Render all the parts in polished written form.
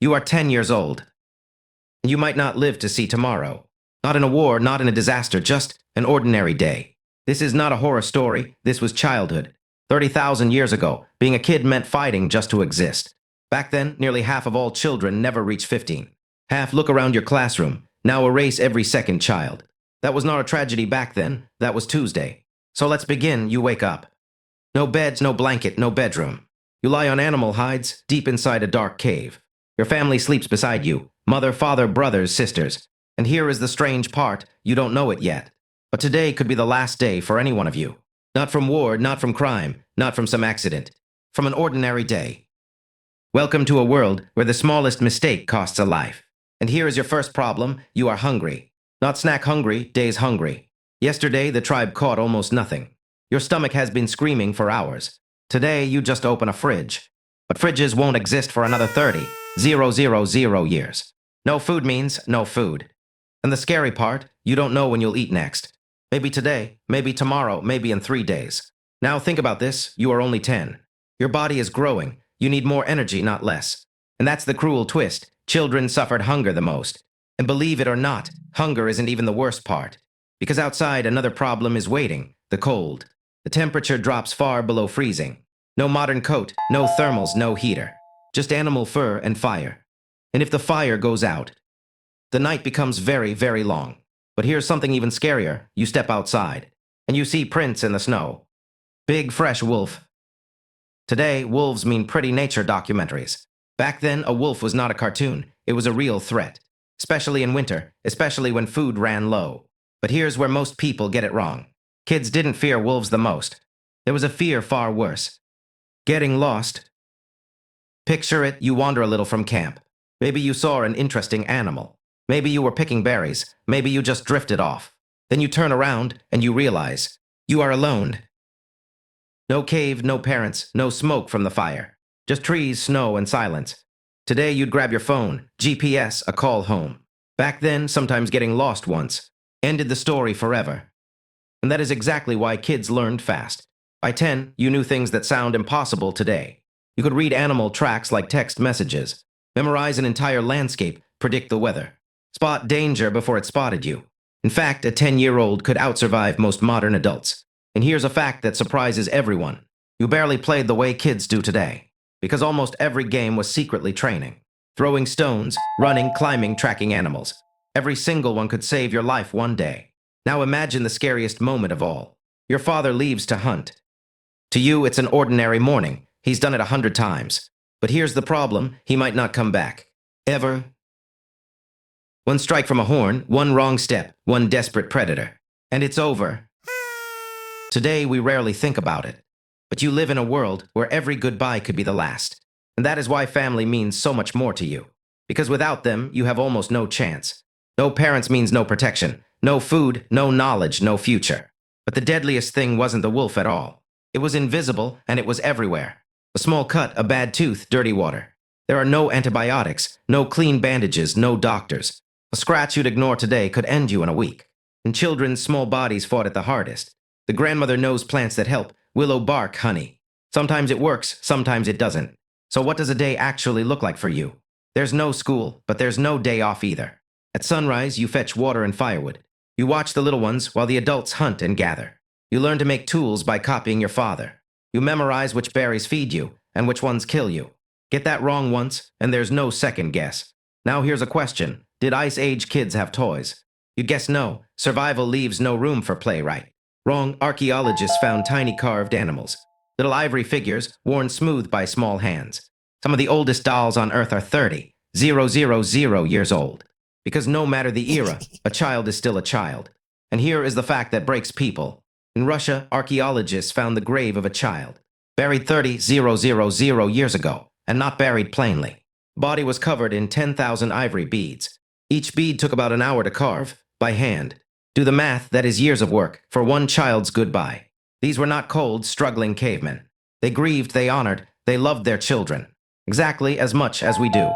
You are 10 years old, and you might not live to see tomorrow. Not in a war, not in a disaster, just an ordinary day. This is not a horror story. This was childhood. 30,000 years ago, being a kid meant fighting just to exist. Back then, nearly half of all children never reached 15. Half look around your classroom. Now erase every second child. That was not a tragedy back then. That was Tuesday. So let's begin. You wake up. No beds, no blanket, no bedroom. You lie on animal hides, deep inside a dark cave. Your family sleeps beside you. Mother, father, brothers, sisters. And here is the strange part. You don't know it yet. But today could be the last day for any one of you. Not from war, not from crime, not from some accident. From an ordinary day. Welcome to a world where the smallest mistake costs a life. And here is your first problem. You are hungry. Not snack hungry, days hungry. Yesterday, the tribe caught almost nothing. Your stomach has been screaming for hours. Today, you just open a fridge. But fridges won't exist for another 30,000 years. No food means no food. And the scary part, you don't know when you'll eat next. Maybe today, maybe tomorrow, maybe in 3 days. Now think about this, you are only 10. Your body is growing. You need more energy, not less. And that's the cruel twist. Children suffered hunger the most. And believe it or not, hunger isn't even the worst part. Because outside, another problem is waiting, the cold. The temperature drops far below freezing. No modern coat, no thermals, no heater. Just animal fur and fire. And if the fire goes out, the night becomes very, very long. But here's something even scarier. You step outside, and you see prints in the snow. Big, fresh wolf. Today, wolves mean pretty nature documentaries. Back then, a wolf was not a cartoon. It was a real threat. Especially in winter, especially when food ran low. But here's where most people get it wrong. Kids didn't fear wolves the most. There was a fear far worse. Getting lost. Picture it, you wander a little from camp. Maybe you saw an interesting animal. Maybe you were picking berries. Maybe you just drifted off. Then you turn around and you realize you are alone. No cave, no parents, no smoke from the fire. Just trees, snow, and silence. Today you'd grab your phone, GPS, a call home. Back then, sometimes getting lost once ended the story forever. And that is exactly why kids learned fast. By 10, you knew things that sound impossible today. You could read animal tracks like text messages, memorize an entire landscape, predict the weather, spot danger before it spotted you. In fact, a 10-year-old could outsurvive most modern adults. And here's a fact that surprises everyone. You barely played the way kids do today, because almost every game was secretly training. Throwing stones, running, climbing, tracking animals. Every single one could save your life one day. Now imagine the scariest moment of all. Your father leaves to hunt. To you, it's an ordinary morning. He's done it 100 times. But here's the problem, he might not come back. Ever. One strike from a horn, one wrong step, one desperate predator. And it's over. Today, we rarely think about it. But you live in a world where every goodbye could be the last. And that is why family means so much more to you. Because without them, you have almost no chance. No parents means no protection. No food, no knowledge, no future. But the deadliest thing wasn't the wolf at all. It was invisible, and it was everywhere. A small cut, a bad tooth, dirty water. There are no antibiotics, no clean bandages, no doctors. A scratch you'd ignore today could end you in a week. And children's small bodies fought it the hardest. The grandmother knows plants that help. Willow bark, honey. Sometimes it works, sometimes it doesn't. So what does a day actually look like for you? There's no school, but there's no day off either. At sunrise, you fetch water and firewood. You watch the little ones while the adults hunt and gather. You learn to make tools by copying your father. You memorize which berries feed you and which ones kill you. Get that wrong once, and there's no second guess. Now here's a question. Did Ice Age kids have toys? You'd guess no. Survival leaves no room for play, right? Wrong. Archaeologists found tiny carved animals. Little ivory figures worn smooth by small hands. Some of the oldest dolls on Earth are 30,000 years old. Because no matter the era, a child is still a child. And here is the fact that breaks people. In Russia, archaeologists found the grave of a child, buried 30,000 years ago, and not buried plainly. The body was covered in 10,000 ivory beads. Each bead took about an hour to carve, by hand. Do the math, that is years of work, for one child's goodbye. These were not cold, struggling cavemen. They grieved, they honored, they loved their children. Exactly as much as we do.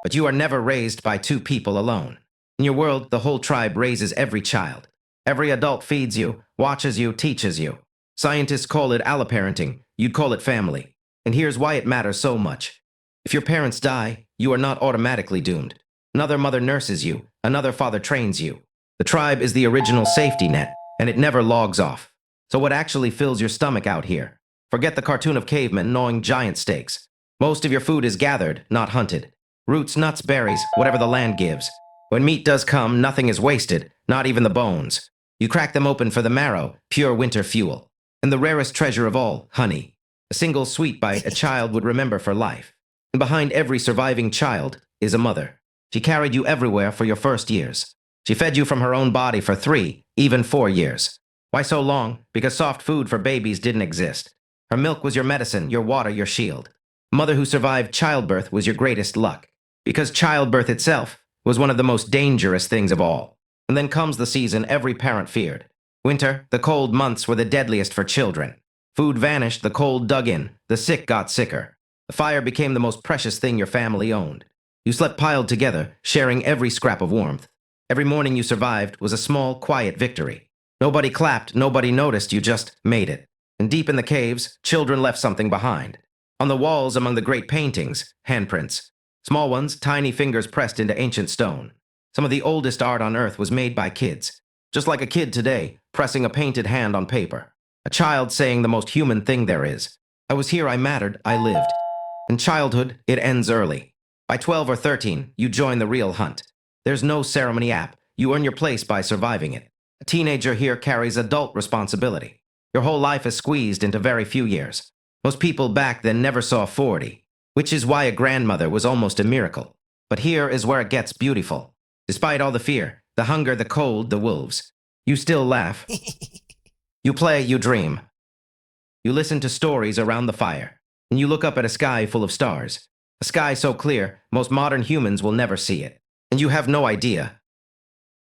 But you are never raised by two people alone. In your world, the whole tribe raises every child. Every adult feeds you, watches you, teaches you. Scientists call it alloparenting. You'd call it family. And here's why it matters so much. If your parents die, you are not automatically doomed. Another mother nurses you, another father trains you. The tribe is the original safety net, and it never logs off. So what actually fills your stomach out here? Forget the cartoon of cavemen gnawing giant steaks. Most of your food is gathered, not hunted. Roots, nuts, berries, whatever the land gives. When meat does come, nothing is wasted, not even the bones. You crack them open for the marrow, pure winter fuel. And the rarest treasure of all, honey. A single sweet bite a child would remember for life. And behind every surviving child is a mother. She carried you everywhere for your first years. She fed you from her own body for 3, even 4 years. Why so long? Because soft food for babies didn't exist. Her milk was your medicine, your water, your shield. A mother who survived childbirth was your greatest luck. Because childbirth itself was one of the most dangerous things of all. And then comes the season every parent feared. Winter, the cold months were the deadliest for children. Food vanished, the cold dug in, the sick got sicker. The fire became the most precious thing your family owned. You slept piled together, sharing every scrap of warmth. Every morning you survived was a small, quiet victory. Nobody clapped, nobody noticed, you just made it. And deep in the caves, children left something behind. On the walls among the great paintings, handprints. Small ones, tiny fingers pressed into ancient stone. Some of the oldest art on earth was made by kids. Just like a kid today, pressing a painted hand on paper. A child saying the most human thing there is. I was here, I mattered, I lived. In childhood, it ends early. By 12 or 13, you join the real hunt. There's no ceremony app. You earn your place by surviving it. A teenager here carries adult responsibility. Your whole life is squeezed into very few years. Most people back then never saw 40, which is why a grandmother was almost a miracle. But here is where it gets beautiful. Despite all the fear, the hunger, the cold, the wolves, you still laugh. You play, you dream. You listen to stories around the fire, and you look up at a sky full of stars. A sky so clear, most modern humans will never see it. And you have no idea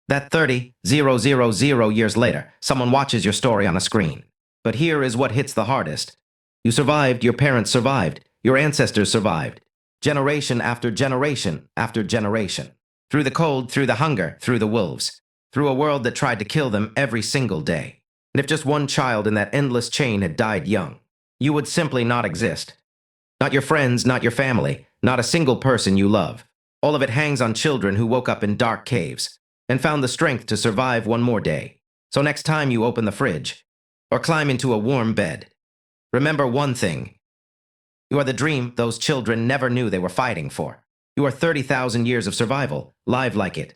that 30,000 years later, someone watches your story on a screen. But here is what hits the hardest. You survived, your parents survived, your ancestors survived. Generation after generation after generation. Through the cold, through the hunger, through the wolves. Through a world that tried to kill them every single day. And if just one child in that endless chain had died young, you would simply not exist. Not your friends, not your family, not a single person you love. All of it hangs on children who woke up in dark caves and found the strength to survive one more day. So next time you open the fridge or climb into a warm bed, remember one thing. You are the dream those children never knew they were fighting for. You are 30,000 years of survival, live like it.